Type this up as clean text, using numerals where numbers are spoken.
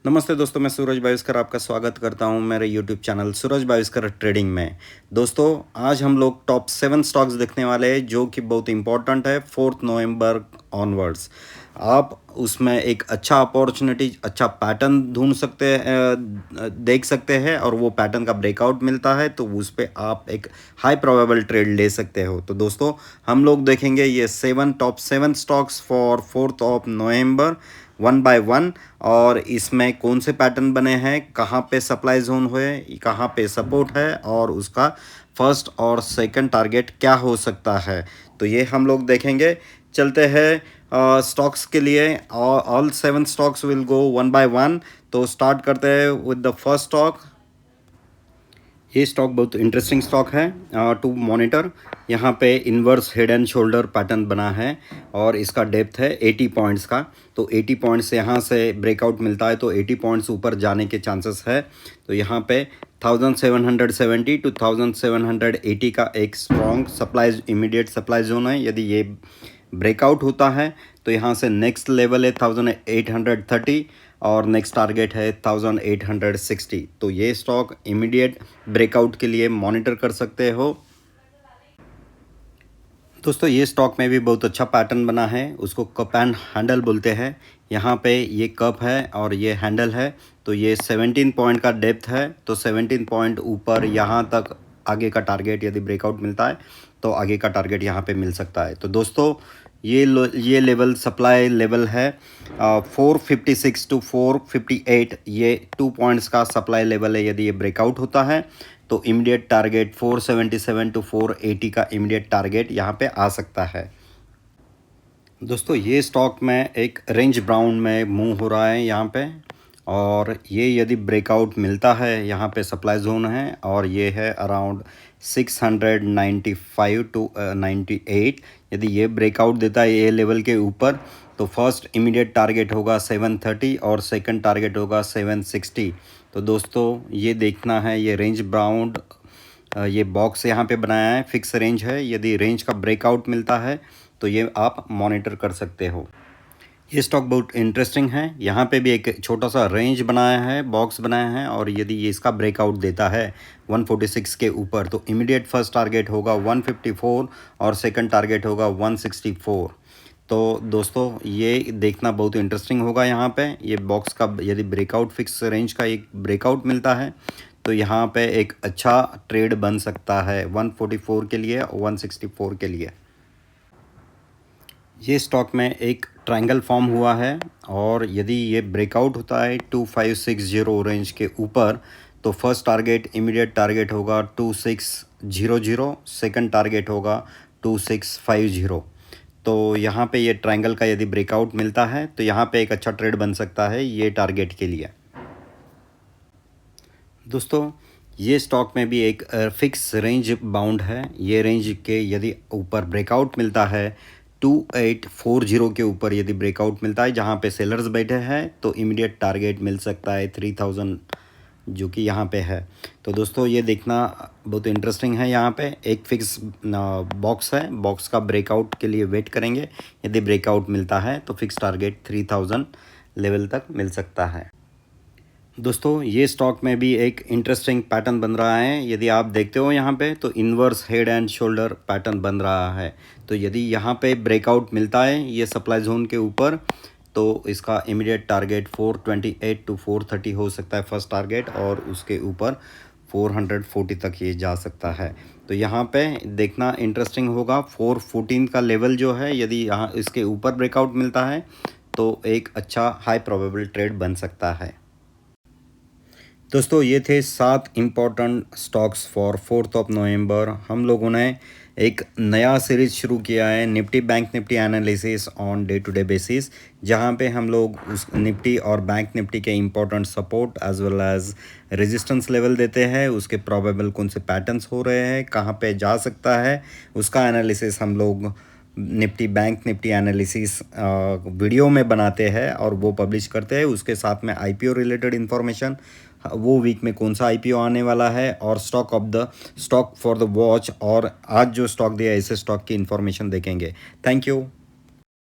नमस्ते दोस्तों, मैं सूरज भाविस्कर आपका स्वागत करता हूं मेरे यूट्यूब चैनल सूरज भाविस्कर ट्रेडिंग में। दोस्तों, आज हम लोग टॉप 7 स्टॉक्स देखने वाले हैं जो कि बहुत इंपॉर्टेंट है 4 नवंबर ऑनवर्ड्स। आप उसमें एक अच्छा अपॉर्चुनिटी, अच्छा पैटर्न ढूंढ सकते हैं, देख सकते हैं, और वो पैटर्न का ब्रेकआउट मिलता है तो उस पर आप एक हाई प्रोबेबल ट्रेड ले सकते हो। तो दोस्तों, हम लोग देखेंगे ये top 7 stocks for 4 November one by one, और इसमें कौन से पैटर्न बने हैं, कहाँ पे सप्लाई जोन हुए, कहाँ पे सपोर्ट है, और उसका फर्स्ट और सेकंड टारगेट क्या हो सकता है। तो ये हम लोग देखेंगे। चलते हैं स्टॉक्स के लिए। All 7 stocks will go one by one. तो स्टार्ट करते हैं विद द फर्स्ट स्टॉक। ये स्टॉक बहुत इंटरेस्टिंग स्टॉक है टू मॉनिटर। यहाँ पे inverse head and shoulder pattern बना है और इसका डेप्थ है 80 पॉइंट्स का। तो 80 पॉइंट्स यहाँ से ब्रेकआउट मिलता है तो 80 पॉइंट्स ऊपर जाने के चांसेस है। तो यहाँ पे 1770 टू 1780 का एक strong supply, immediate supply zone है। यदि ये ब्रेकआउट होता है तो यहाँ से नेक्स्ट लेवल है 1830 और नेक्स्ट टारगेट है 1860। तो ये स्टॉक इमीडिएट ब्रेकआउट के लिए मॉनिटर कर सकते हो। दोस्तों, ये स्टॉक में भी बहुत अच्छा पैटर्न बना है, उसको कप एंड हैंडल बोलते हैं। यहाँ पे ये कप है और ये हैंडल है। तो ये 17 पॉइंट का डेप्थ है, तो 17 पॉइंट ऊपर यहाँ तक आगे का टारगेट यदि ब्रेकआउट मिलता है तो आगे का टारगेट यहाँ पे मिल सकता है। तो दोस्तों, ये लेवल सप्लाई लेवल है 456 टू 458। ये 2 पॉइंट्स का सप्लाई लेवल है। यदि ये ब्रेकआउट होता है तो इमीडिएट टारगेट 477 टू 480 का इमीडिएट टारगेट यहाँ पे आ सकता है। दोस्तों, ये स्टॉक में एक रेंज ब्राउन में मूव हो रहा है यहाँ पे, और ये यदि ब्रेकआउट मिलता है, यहाँ पे सप्लाई जोन है और ये है अराउंड 695 टू 98। यदि ये ब्रेकआउट देता है ये लेवल के ऊपर तो फर्स्ट इमीडिएट टारगेट होगा 730 और सेकंड टारगेट होगा 760। तो दोस्तों, ये देखना है, ये रेंज बाउंड ये बॉक्स यहाँ पे बनाया है, फिक्स रेंज है। यदि रेंज का ब्रेकआउट मिलता है तो ये आप मॉनिटर कर सकते हो। ये स्टॉक बहुत इंटरेस्टिंग है। यहाँ पे भी एक छोटा सा रेंज बनाया है, बॉक्स बनाया है, और यदि ये इसका ब्रेकआउट देता है 146 के ऊपर तो इमीडिएट फर्स्ट टारगेट होगा 154 और सेकंड टारगेट होगा 164। तो दोस्तों, ये देखना बहुत इंटरेस्टिंग होगा। यहाँ पे ये बॉक्स का यदि ब्रेकआउट, फिक्स रेंज का एक ब्रेकआउट मिलता है तो यहाँ पे एक अच्छा ट्रेड बन सकता है 144 के लिए और 164 के लिए। ये स्टॉक में एक ट्रायंगल फॉर्म हुआ है, और यदि ये ब्रेकआउट होता है 2560 रेंज के ऊपर तो फर्स्ट टारगेट, इमीडिएट टारगेट होगा 2600, सेकंड टारगेट होगा 2650। तो यहाँ पे ये ट्रायंगल का यदि ब्रेकआउट मिलता है तो यहाँ पे एक अच्छा ट्रेड बन सकता है ये टारगेट के लिए। दोस्तों, ये स्टॉक में भी एक फिक्स रेंज बाउंड है। ये रेंज के यदि ऊपर ब्रेकआउट मिलता है 2840 के ऊपर यदि ब्रेकआउट मिलता है जहाँ पे सेलर्स बैठे हैं तो इमीडिएट टारगेट मिल सकता है 3000, जो कि यहाँ पे है। तो दोस्तों, ये देखना बहुत इंटरेस्टिंग है। यहाँ पे एक फिक्स बॉक्स है, बॉक्स का ब्रेकआउट के लिए वेट करेंगे। यदि ब्रेकआउट मिलता है तो फिक्स टारगेट 3000 लेवल तक मिल सकता है। दोस्तों, ये स्टॉक में भी एक इंटरेस्टिंग पैटर्न बन रहा है। यदि आप देखते हो यहाँ पे तो inverse head and shoulder pattern बन रहा है। तो यदि यहाँ पे ब्रेकआउट मिलता है ये सप्लाई जोन के ऊपर तो इसका इमीडिएट टारगेट 428 टू 430 हो सकता है फर्स्ट टारगेट, और उसके ऊपर 440 तक ये जा सकता है। तो यहाँ पे देखना इंटरेस्टिंग होगा 414 का लेवल जो है, यदि यहाँ इसके ऊपर ब्रेकआउट मिलता है तो एक अच्छा हाई प्रोबेबल ट्रेड बन सकता है। दोस्तों, ये थे 7 इम्पॉर्टेंट स्टॉक्स फॉर 4 नवंबर। हम लोगों ने एक नया सीरीज़ शुरू किया है, Nifty Bank Nifty analysis on day to day basis, जहां पे हम लोग उस निफ्टी और बैंक निफ्टी के important support as well as resistance level देते हैं, उसके प्रोबेबल कौन से पैटर्न्स हो रहे हैं, कहां पे जा सकता है, उसका एनालिसिस हम लोग Nifty Bank Nifty analysis video में बनाते हैं और वो पब्लिश करते हैं। उसके साथ में आईपीओ रिलेटेड इन्फॉर्मेशन, वो वीक में कौन सा आईपीओ आने वाला है, और स्टॉक फॉर द वॉच, और आज जो स्टॉक दिया है ऐसे स्टॉक की इन्फॉर्मेशन देखेंगे। Thank you.